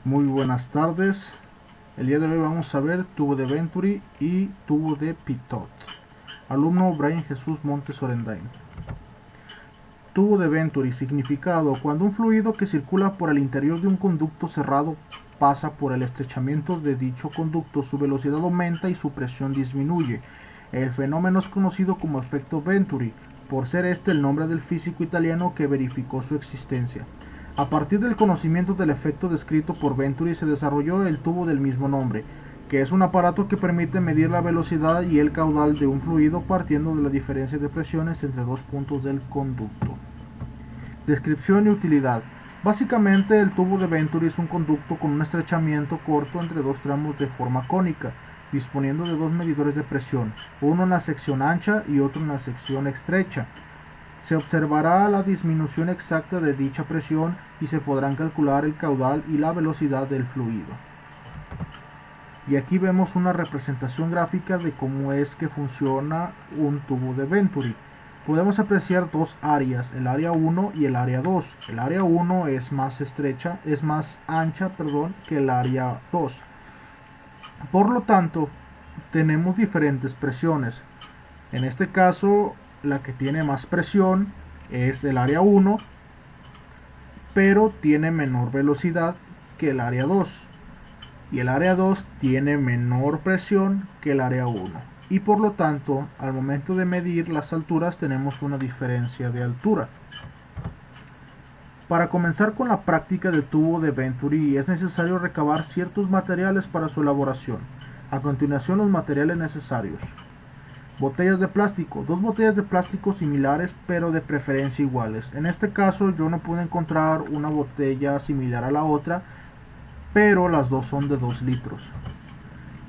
Muy buenas tardes. El día de hoy vamos a ver tubo de Venturi y tubo de Pitot. Alumno Brian Jesús Montes Orendain. Tubo de Venturi. Significado: cuando un fluido que circula por el interior de un conducto cerrado pasa por el estrechamiento de dicho conducto, su velocidad aumenta y su presión disminuye. El fenómeno es conocido como efecto Venturi, por ser este el nombre del físico italiano que verificó su existencia. A partir del conocimiento del efecto descrito por Venturi se desarrolló el tubo del mismo nombre, que es un aparato que permite medir la velocidad y el caudal de un fluido partiendo de la diferencia de presiones entre dos puntos del conducto. Descripción y utilidad. Básicamente, el tubo de Venturi es un conducto con un estrechamiento corto entre dos tramos de forma cónica, disponiendo de dos medidores de presión, uno en la sección ancha y otro en la sección estrecha. Se observará la disminución exacta de dicha presión y se podrán calcular el caudal y la velocidad del fluido. Y aquí vemos una representación gráfica de cómo es que funciona un tubo de Venturi. Podemos apreciar dos áreas, el área 1 y el área 2. El área 1 es más ancha, que el área 2. Por lo tanto, tenemos diferentes presiones. En este caso, la que tiene más presión es el área 1, pero tiene menor velocidad que el área 2. Y el área 2 tiene menor presión que el área 1. Y por lo tanto, al momento de medir las alturas tenemos una diferencia de altura. Para comenzar con la práctica del tubo de Venturi es necesario recabar ciertos materiales para su elaboración. A continuación, los materiales necesarios. Botellas de plástico. Dos botellas de plástico similares pero de preferencia iguales. En este caso yo no pude encontrar una botella similar a la otra, pero las dos son de 2 litros.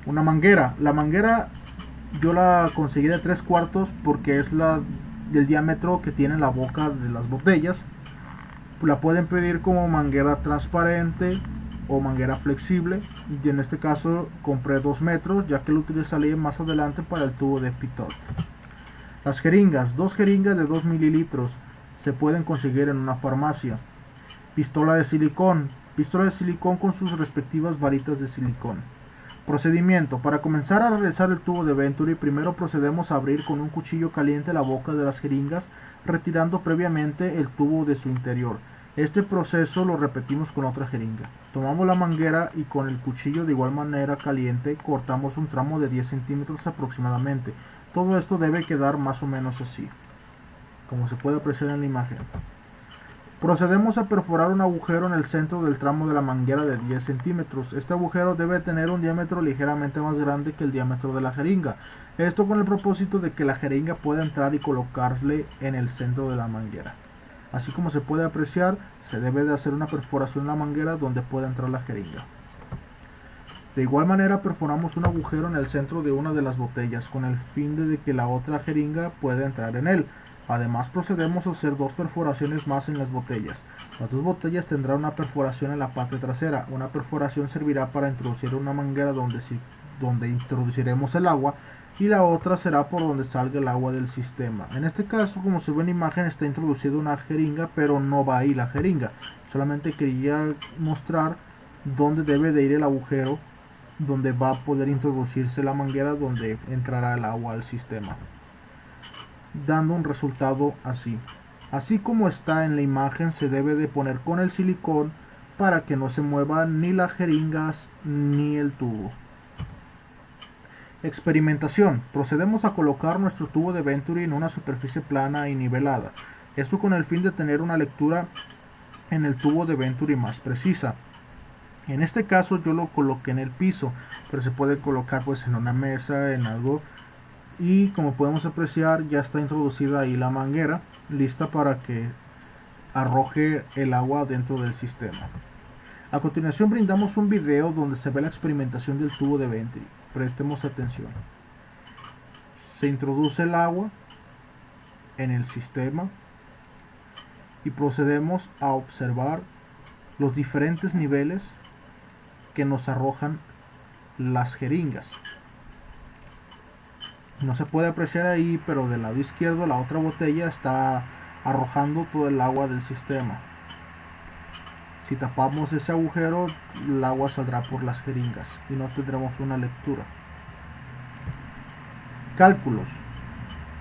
Una manguera. La manguera yo la conseguí de 3/4 porque es la del diámetro que tiene la boca de las botellas. La pueden pedir como manguera transparente o manguera flexible, y en este caso compré 2 metros ya que lo utilizaré más adelante para el tubo de Pitot. Las jeringas, 2 jeringas de 2 mililitros se pueden conseguir en una farmacia. Pistola de silicón con sus respectivas varitas de silicón. Procedimiento: para comenzar a realizar el tubo de Venturi, primero procedemos a abrir con un cuchillo caliente la boca de las jeringas, retirando previamente el tubo de su interior. Este proceso lo repetimos con otra jeringa. Tomamos la manguera y con el cuchillo de igual manera caliente cortamos un tramo de 10 centímetros aproximadamente. Todo esto debe quedar más o menos así, como se puede apreciar en la imagen. Procedemos a perforar un agujero en el centro del tramo de la manguera de 10 centímetros. Este agujero debe tener un diámetro ligeramente más grande que el diámetro de la jeringa. Esto con el propósito de que la jeringa pueda entrar y colocarse en el centro de la manguera. Así como se puede apreciar, se debe de hacer una perforación en la manguera donde pueda entrar la jeringa. De igual manera perforamos un agujero en el centro de una de las botellas con el fin de que la otra jeringa pueda entrar en él. Además procedemos a hacer 2 perforaciones más en las botellas. Las 2 botellas tendrán una perforación en la parte trasera. Una perforación servirá para introducir una manguera donde introduciremos el agua, y la otra será por donde salga el agua del sistema. En este caso, como se ve en la imagen, está introducida una jeringa, pero no va ahí la jeringa. Solamente quería mostrar dónde debe de ir el agujero donde va a poder introducirse la manguera donde entrará el agua al sistema, dando un resultado así. Así como está en la imagen, se debe de poner con el silicón para que no se muevan ni las jeringas ni el tubo. Experimentación. Procedemos a colocar nuestro tubo de Venturi en una superficie plana y nivelada. Esto con el fin de tener una lectura en el tubo de Venturi más precisa. En este caso yo lo coloqué en el piso, pero se puede colocar pues en una mesa, en algo. Y como podemos apreciar, ya está introducida ahí la manguera, lista para que arroje el agua dentro del sistema. A continuación brindamos un video donde se ve la experimentación del tubo de Venturi. Prestemos atención. Se introduce el agua en el sistema y procedemos a observar los diferentes niveles que nos arrojan las jeringas. No se puede apreciar ahí, pero del lado izquierdo la otra botella está arrojando todo el agua del sistema. Si tapamos ese agujero, el agua saldrá por las jeringas y no tendremos una lectura. Cálculos.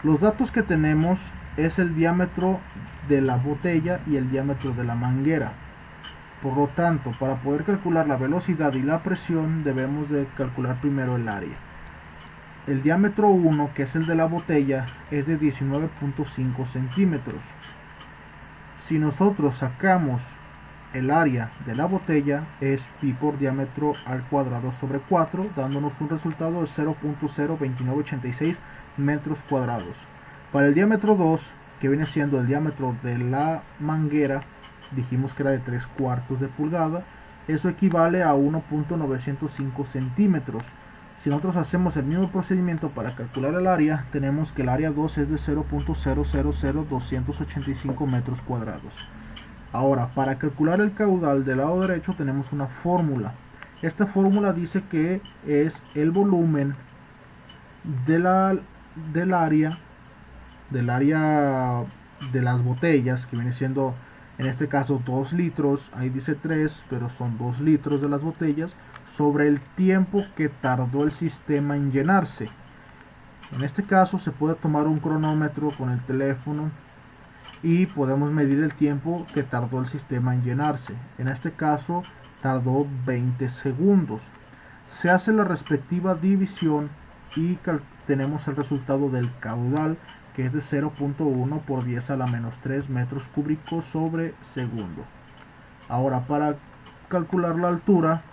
Los datos que tenemos es el diámetro de la botella y el diámetro de la manguera. Por lo tanto, para poder calcular la velocidad y la presión, debemos de calcular primero el área. El diámetro 1, que es el de la botella, es de 19.5 centímetros. Si nosotros sacamos el área de la botella, es pi por diámetro al cuadrado sobre 4, dándonos un resultado de 0.02986 metros cuadrados. Para el diámetro 2, que viene siendo el diámetro de la manguera, dijimos que era de 3/4 de pulgada, eso equivale a 1.905 centímetros. Si nosotros hacemos el mismo procedimiento para calcular el área, tenemos que el área 2 es de 0.000285 metros cuadrados. Ahora, para calcular el caudal del lado derecho tenemos una fórmula. Esta fórmula dice que es el volumen del área de las botellas, que viene siendo en este caso 2 litros, ahí dice 3, pero son 2 litros de las botellas, sobre el tiempo que tardó el sistema en llenarse. En este caso se puede tomar un cronómetro con el teléfono y podemos medir el tiempo que tardó el sistema en llenarse. En este caso tardó 20 segundos. Se hace la respectiva división y tenemos el resultado del caudal, que es de 0.1 por 10 a la menos 3 metros cúbicos sobre segundo. Ahora, para calcular la altura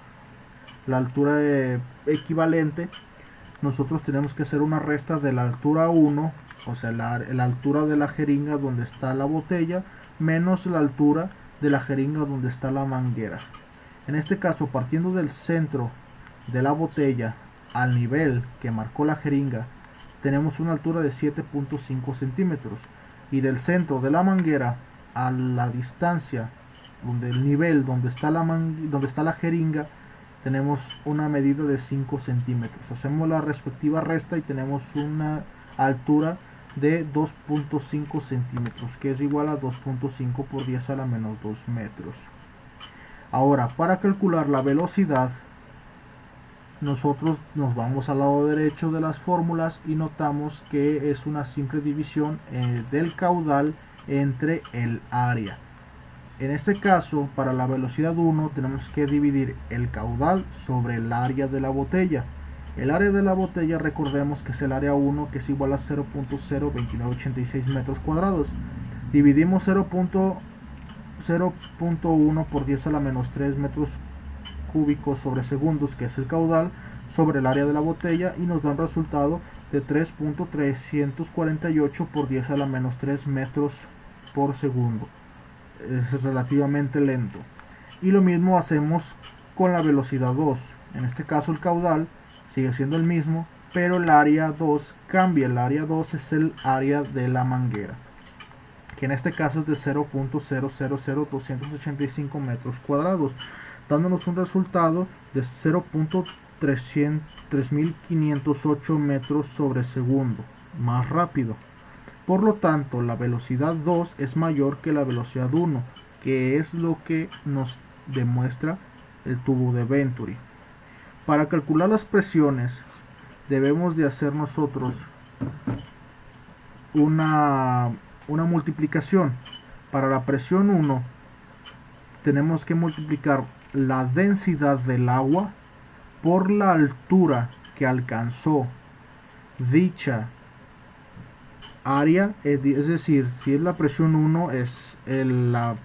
equivalente, nosotros tenemos que hacer una resta de la altura 1, o sea, la altura de la jeringa donde está la botella, menos la altura de la jeringa donde está la manguera. En este caso, partiendo del centro de la botella al nivel que marcó la jeringa, tenemos una altura de 7.5 centímetros, y del centro de la manguera a la distancia donde el nivel donde está la jeringa, tenemos una medida de 5 centímetros. Hacemos la respectiva resta y tenemos una altura de 2.5 centímetros, que es igual a 2.5 por 10 a la menos 2 metros. Ahora, para calcular la velocidad, nosotros nos vamos al lado derecho de las fórmulas y notamos que es una simple división del caudal entre el área. En este caso, para la velocidad 1 tenemos que dividir el caudal sobre el área de la botella. El área de la botella, recordemos que es el área 1, que es igual a 0.02986 metros cuadrados. Dividimos 0.1 por 10 a la menos 3 metros cúbicos sobre segundos, que es el caudal, sobre el área de la botella, y nos da un resultado de 3.348 por 10 a la menos 3 metros por segundo. Es relativamente lento. Y lo mismo hacemos con la velocidad 2. En este caso el caudal sigue siendo el mismo, pero el área 2 cambia. El área 2 es el área de la manguera, que en este caso es de 0.000285 metros cuadrados, dándonos un resultado de 0.3508 metros sobre segundo, más rápido. Por lo tanto, la velocidad 2 es mayor que la velocidad 1, que es lo que nos demuestra el tubo de Venturi. Para calcular las presiones, debemos de hacer nosotros una multiplicación. Para la presión 1, tenemos que multiplicar la densidad del agua por la altura que alcanzó dicha área, es decir, si es la presión 1 es la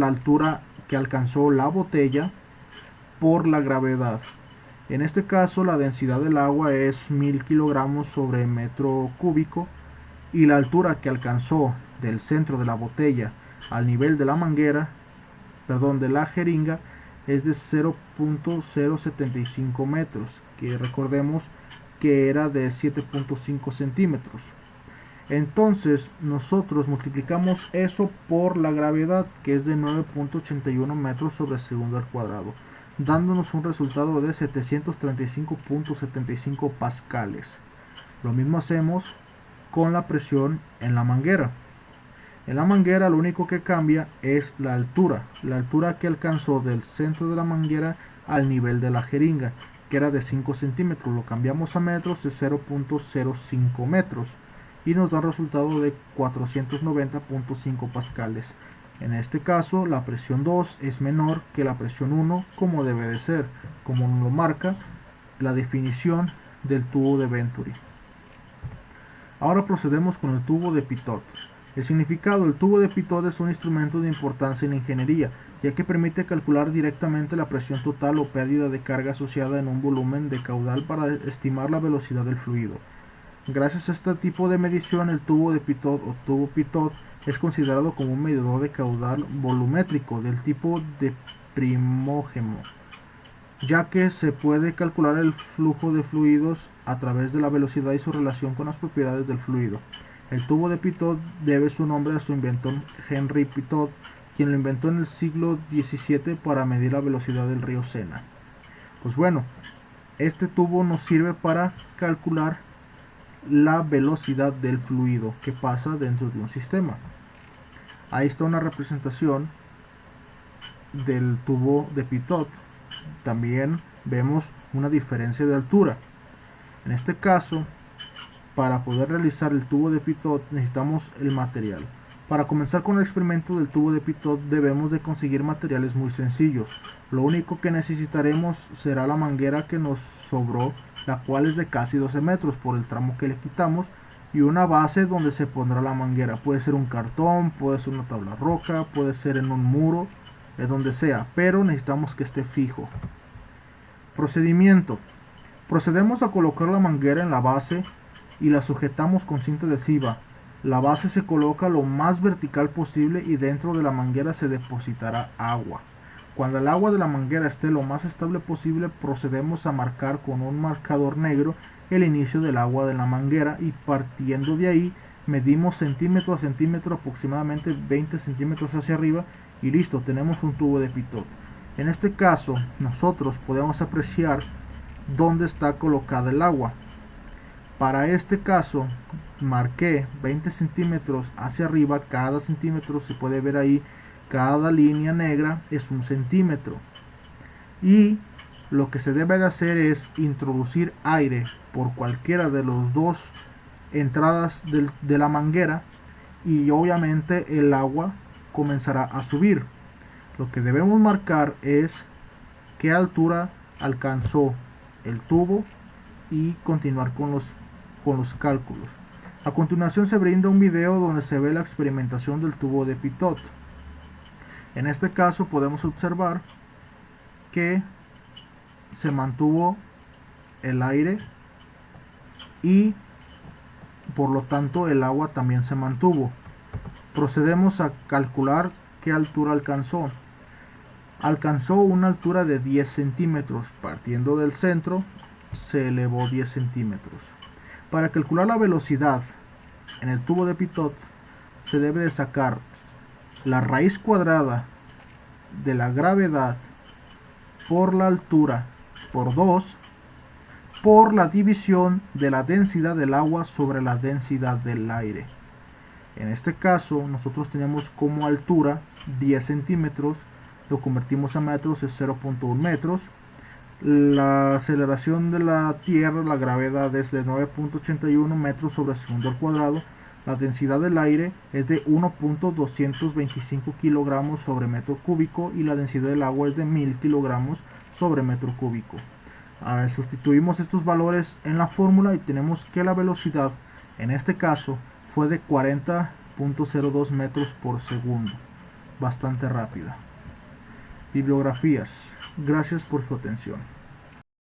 altura que alcanzó la botella por la gravedad. En este caso la densidad del agua es 1000 kilogramos sobre metro cúbico, y la altura que alcanzó del centro de la botella al nivel de la manguera, de la jeringa, es de 0.075 metros, que recordemos que era de 7.5 centímetros. Entonces nosotros multiplicamos eso por la gravedad, que es de 9.81 metros sobre segundo al cuadrado, dándonos un resultado de 735.75 pascales. Lo mismo hacemos con la presión en la manguera. En la manguera lo único que cambia es la altura que alcanzó del centro de la manguera al nivel de la jeringa, que era de 5 centímetros, lo cambiamos a metros, es 0.05 metros y nos da un resultado de 490.5 pascales. En este caso la presión 2 es menor que la presión 1, como debe de ser, como nos lo marca la definición del tubo de Venturi. Ahora procedemos con el tubo de Pitot. El significado: el tubo de Pitot es un instrumento de importancia en la ingeniería, ya que permite calcular directamente la presión total o pérdida de carga asociada en un volumen de caudal para estimar la velocidad del fluido. Gracias a este tipo de medición, el tubo de Pitot o tubo Pitot es considerado como un medidor de caudal volumétrico del tipo de primógeno, ya que se puede calcular el flujo de fluidos a través de la velocidad y su relación con las propiedades del fluido. El tubo de Pitot debe su nombre a su inventor Henri Pitot, quien lo inventó en el siglo XVII para medir la velocidad del río Sena. Pues bueno, este tubo nos sirve para calcular la velocidad del fluido que pasa dentro de un sistema. Ahí está una representación del tubo de Pitot. También vemos una diferencia de altura. En este caso, para poder realizar el tubo de Pitot necesitamos el material. Para comenzar con el experimento del tubo de Pitot debemos de conseguir materiales muy sencillos. Lo único que necesitaremos será la manguera que nos sobró, la cual es de casi 12 metros por el tramo que le quitamos, y una base donde se pondrá la manguera. Puede ser un cartón, puede ser una tabla roca, puede ser en un muro, de donde sea, pero necesitamos que esté fijo. Procedimiento: procedemos a colocar la manguera en la base y la sujetamos con cinta adhesiva. La base se coloca lo más vertical posible y dentro de la manguera se depositará agua. Cuando el agua de la manguera esté lo más estable posible, procedemos a marcar con un marcador negro el inicio del agua de la manguera y partiendo de ahí medimos centímetro a centímetro, aproximadamente 20 centímetros hacia arriba, y listo, tenemos un tubo de Pitot. En este caso nosotros podemos apreciar dónde está colocada el agua. Para este caso marqué 20 centímetros hacia arriba. Cada centímetro, se puede ver ahí, cada línea negra es un centímetro, y lo que se debe de hacer es introducir aire por cualquiera de los dos entradas de la manguera y obviamente el agua comenzará a subir. Lo que debemos marcar es qué altura alcanzó el tubo y continuar con los cálculos. A continuación se brinda un video donde se ve la experimentación del tubo de Pitot. En este caso podemos observar que se mantuvo el aire y por lo tanto el agua también se mantuvo. Procedemos a calcular qué altura alcanzó. Alcanzó una altura de 10 centímetros. Partiendo del centro se elevó 10 centímetros. Para calcular la velocidad en el tubo de Pitot se debe de sacar la raíz cuadrada de la gravedad por la altura por 2 por la división de la densidad del agua sobre la densidad del aire. En este caso nosotros tenemos como altura 10 centímetros, lo convertimos a metros, es 0.1 metros. La aceleración de la Tierra, la gravedad, es de 9.81 metros sobre segundo al cuadrado. La densidad del aire es de 1.225 kilogramos sobre metro cúbico y la densidad del agua es de 1000 kilogramos sobre metro cúbico. Sustituimos estos valores en la fórmula y tenemos que la velocidad en este caso fue de 40.02 metros por segundo, bastante rápida. Bibliografías. Gracias por su atención.